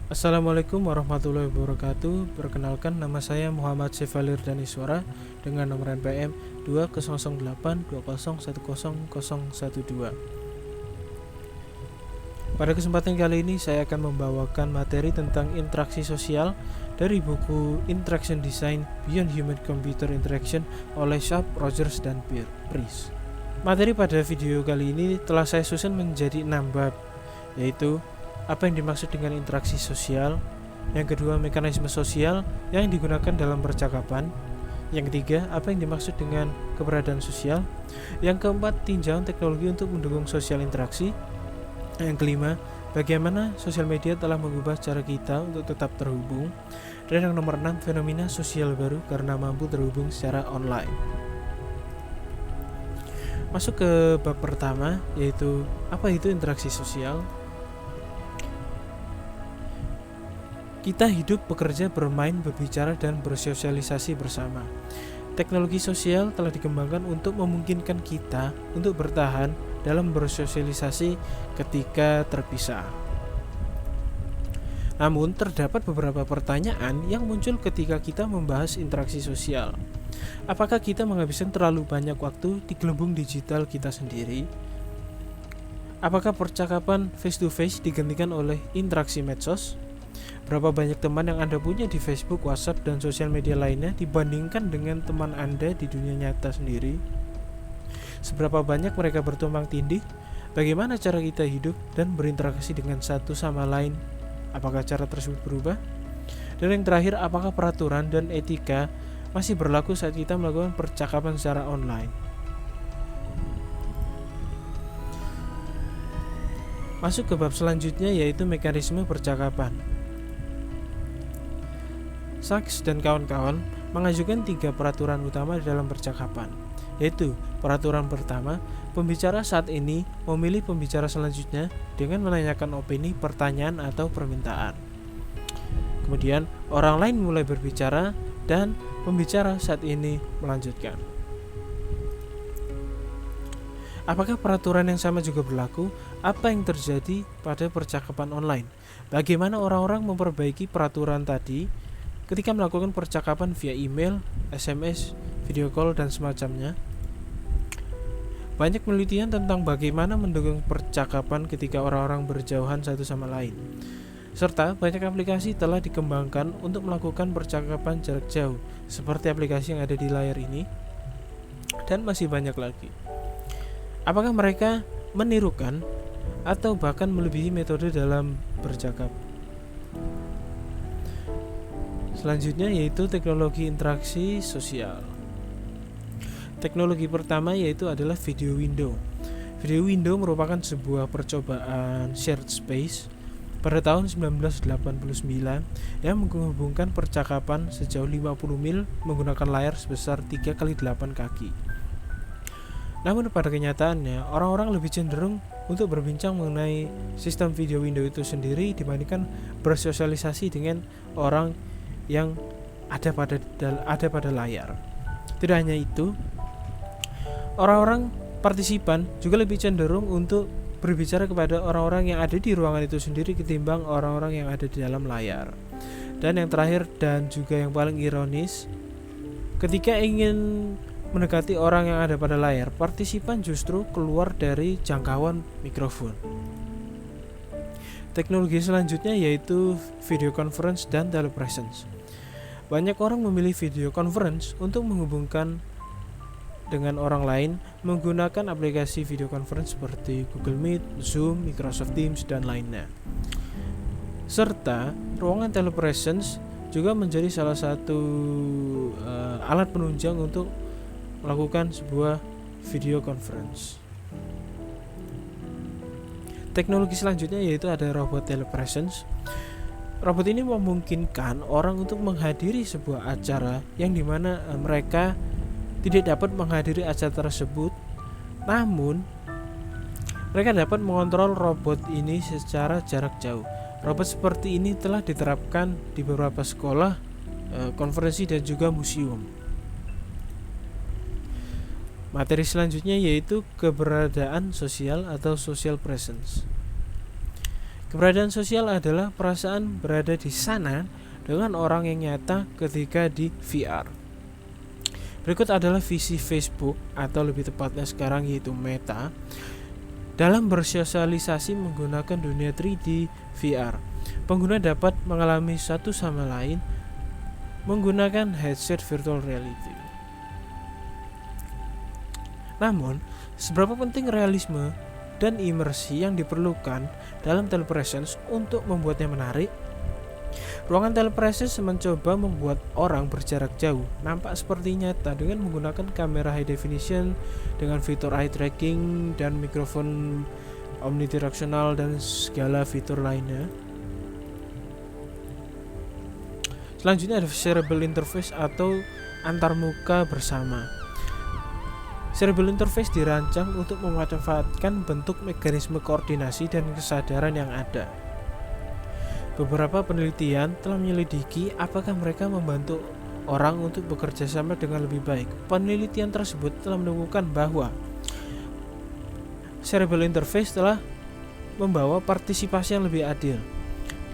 Assalamualaikum warahmatullahi wabarakatuh. Perkenalkan, nama saya Muhammad Sevalir Daniswara dengan nomor NPM 2008201001012. Pada kesempatan kali ini saya akan membawakan materi tentang interaksi sosial dari buku Interaction Design Beyond Human Computer Interaction oleh Sharp, Rogers, dan Price. Materi pada video kali ini telah saya susun menjadi 6 bab, yaitu apa yang dimaksud dengan interaksi sosial, yang kedua mekanisme sosial yang digunakan dalam percakapan, yang ketiga apa yang dimaksud dengan keberadaan sosial, yang keempat tinjauan teknologi untuk mendukung sosial interaksi, yang kelima bagaimana sosial media telah mengubah cara kita untuk tetap terhubung, dan yang nomor 6 fenomena sosial baru karena mampu terhubung secara online. Masuk ke bab pertama, yaitu apa itu interaksi sosial. Kita hidup, bekerja, bermain, berbicara, dan bersosialisasi bersama. Teknologi sosial telah dikembangkan untuk memungkinkan kita untuk bertahan dalam bersosialisasi ketika terpisah. Namun, terdapat beberapa pertanyaan yang muncul ketika kita membahas interaksi sosial. Apakah kita menghabiskan terlalu banyak waktu di gelembung digital kita sendiri? Apakah percakapan face-to-face digantikan oleh interaksi medsos? Berapa banyak teman yang Anda punya di Facebook, WhatsApp, dan sosial media lainnya dibandingkan dengan teman Anda di dunia nyata sendiri? Seberapa banyak mereka bertumpang tindih? Bagaimana cara kita hidup dan berinteraksi dengan satu sama lain? Apakah cara tersebut berubah? Dan yang terakhir, apakah peraturan dan etika masih berlaku saat kita melakukan percakapan secara online? Masuk ke bab selanjutnya, yaitu mekanisme percakapan. Sachs dan kawan-kawan mengajukan 3 peraturan utama dalam percakapan, yaitu peraturan pertama, pembicara saat ini memilih pembicara selanjutnya dengan menanyakan opini, pertanyaan, atau permintaan. Kemudian orang lain mulai berbicara dan pembicara saat ini melanjutkan. Apakah peraturan yang sama juga berlaku? Apa yang terjadi pada percakapan online? Bagaimana orang-orang memperbaiki peraturan tadi ketika melakukan percakapan via email, SMS, video call, dan semacamnya? Banyak penelitian tentang bagaimana mendukung percakapan ketika orang-orang berjauhan satu sama lain. Serta banyak aplikasi telah dikembangkan untuk melakukan percakapan jarak jauh, seperti aplikasi yang ada di layar ini, dan masih banyak lagi. Apakah mereka menirukan atau bahkan melebihi metode dalam bercakap? Selanjutnya yaitu teknologi interaksi sosial. Teknologi pertama yaitu adalah video window. Video window merupakan sebuah percobaan shared space pada tahun 1989 yang menghubungkan percakapan sejauh 50 mil menggunakan layar sebesar 3x8 kaki. Namun pada kenyataannya, orang-orang lebih cenderung untuk berbincang mengenai sistem video window itu sendiri dibandingkan bersosialisasi dengan orang yang ada pada layar. Tidak hanya itu, orang-orang partisipan juga lebih cenderung untuk berbicara kepada orang-orang yang ada di ruangan itu sendiri ketimbang orang-orang yang ada di dalam layar. Dan yang terakhir dan juga yang paling ironis, ketika ingin mendekati orang yang ada pada layar, partisipan justru keluar dari jangkauan mikrofon. Teknologi selanjutnya yaitu video conference dan telepresence. Banyak orang memilih video conference untuk menghubungkan dengan orang lain menggunakan aplikasi video conference seperti Google Meet, Zoom, Microsoft Teams, dan lainnya. Serta ruangan telepresence juga menjadi salah satu alat penunjang untuk melakukan sebuah video conference. Teknologi selanjutnya yaitu ada robot telepresence. Robot ini memungkinkan orang untuk menghadiri sebuah acara yang dimana mereka tidak dapat menghadiri acara tersebut, namun mereka dapat mengontrol robot ini secara jarak jauh. Robot seperti ini telah diterapkan di beberapa sekolah, konferensi, dan juga museum. Materi selanjutnya yaitu keberadaan sosial atau social presence. Keberadaan sosial adalah perasaan berada di sana dengan orang yang nyata ketika di VR. Berikut adalah visi Facebook atau lebih tepatnya sekarang yaitu Meta dalam bersosialisasi menggunakan dunia 3D VR. Pengguna dapat mengalami satu sama lain menggunakan headset virtual reality. Namun, seberapa penting realisme dan imersi yang diperlukan dalam telepresence untuk membuatnya menarik? Ruangan telepresence mencoba membuat orang berjarak jauh nampak seperti nyata dengan menggunakan kamera high definition dengan fitur eye tracking dan mikrofon omnidirectional dan segala fitur lainnya. Selanjutnya ada cerebral interface atau antarmuka bersama. Cerebral interface dirancang untuk memanfaatkan bentuk mekanisme koordinasi dan kesadaran yang ada. Beberapa penelitian telah menyelidiki apakah mereka membantu orang untuk bekerja sama dengan lebih baik. Penelitian tersebut telah menemukan bahwa cerebral interface telah membawa partisipasi yang lebih adil,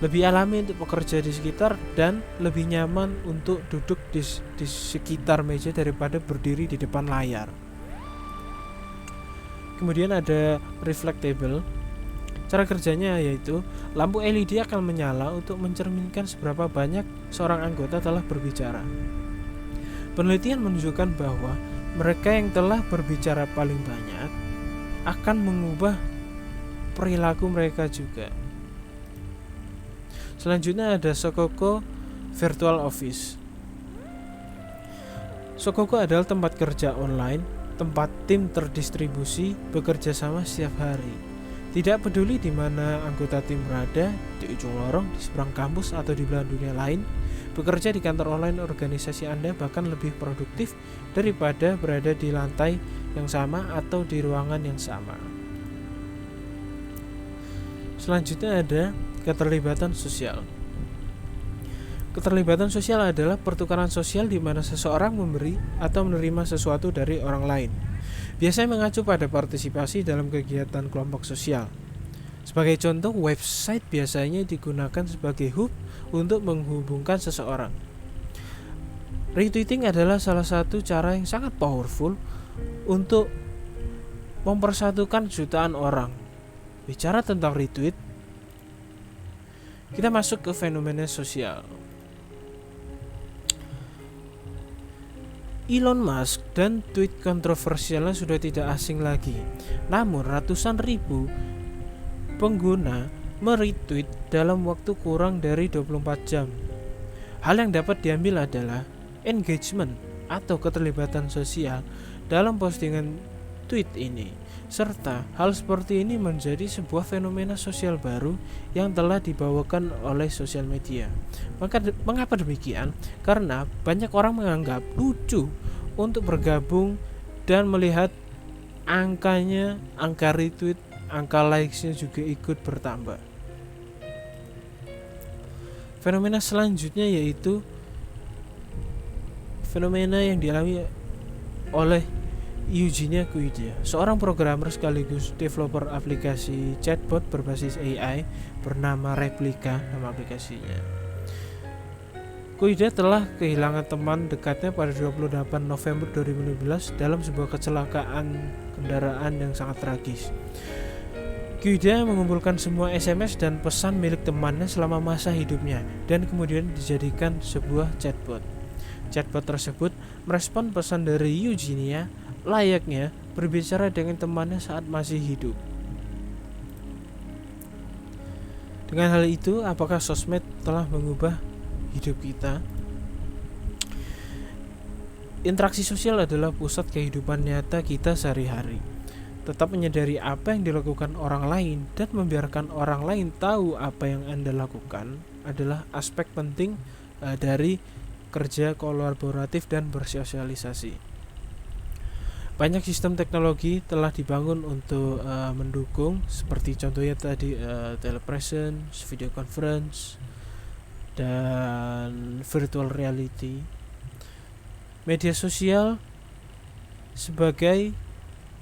lebih alami untuk bekerja di sekitar, dan lebih nyaman untuk duduk di sekitar meja daripada berdiri di depan layar. Kemudian ada reflectable. Cara kerjanya yaitu lampu LED akan menyala untuk mencerminkan seberapa banyak seorang anggota telah berbicara. Penelitian menunjukkan bahwa mereka yang telah berbicara paling banyak akan mengubah perilaku mereka juga. Selanjutnya ada Sokoko Virtual Office. Sokoko adalah tempat kerja online, tempat tim terdistribusi bekerja sama setiap hari. Tidak peduli di mana anggota tim berada, di ujung lorong, di seberang kampus, atau di belahan dunia lain, bekerja di kantor online organisasi Anda bahkan lebih produktif daripada berada di lantai yang sama atau di ruangan yang sama. Selanjutnya ada keterlibatan sosial. Keterlibatan sosial adalah pertukaran sosial di mana seseorang memberi atau menerima sesuatu dari orang lain. Biasanya mengacu pada partisipasi dalam kegiatan kelompok sosial. Sebagai contoh, website biasanya digunakan sebagai hub untuk menghubungkan seseorang. Retweeting adalah salah satu cara yang sangat powerful untuk mempersatukan jutaan orang. Bicara tentang retweet, kita masuk ke fenomena sosial. Elon Musk dan tweet kontroversialnya sudah tidak asing lagi. Namun ratusan ribu pengguna meretweet dalam waktu kurang dari 24 jam. Hal yang dapat diambil adalah engagement atau keterlibatan sosial dalam postingan tweet ini. Serta hal seperti ini menjadi sebuah fenomena sosial baru yang telah dibawakan oleh sosial media. Mengapa demikian? Karena banyak orang menganggap lucu untuk bergabung dan melihat angka retweet, angka likes-nya juga ikut bertambah. Fenomena selanjutnya yaitu fenomena yang dialami oleh Eugenia Koide, seorang programmer sekaligus developer aplikasi chatbot berbasis AI bernama Replika, nama aplikasinya. Koide telah kehilangan teman dekatnya pada 28 November 2015 dalam sebuah kecelakaan kendaraan yang sangat tragis. Koide mengumpulkan semua SMS dan pesan milik temannya selama masa hidupnya dan kemudian dijadikan sebuah chatbot. Chatbot tersebut merespon pesan dari Eugenia layaknya berbicara dengan temannya saat masih hidup. Dengan hal itu, apakah sosmed telah mengubah hidup kita? Interaksi sosial adalah pusat kehidupan nyata kita sehari-hari. Tetap menyadari apa yang dilakukan orang lain dan membiarkan orang lain tahu apa yang Anda lakukan adalah aspek penting dari kerja kolaboratif dan bersosialisasi. Banyak sistem teknologi telah dibangun untuk mendukung, seperti contohnya tadi telepresence, video conference, dan virtual reality. Media sosial sebagai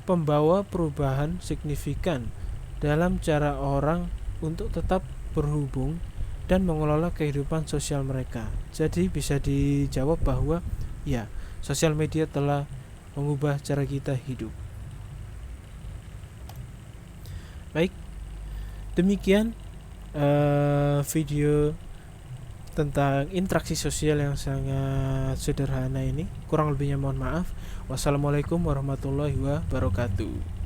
pembawa perubahan signifikan dalam cara orang untuk tetap berhubung dan mengelola kehidupan sosial mereka. Jadi bisa dijawab bahwa ya, sosial media telah mengubah cara kita hidup. Baik, demikian video tentang interaksi sosial yang sangat sederhana ini. Kurang lebihnya mohon maaf. Wassalamualaikum warahmatullahi wabarakatuh.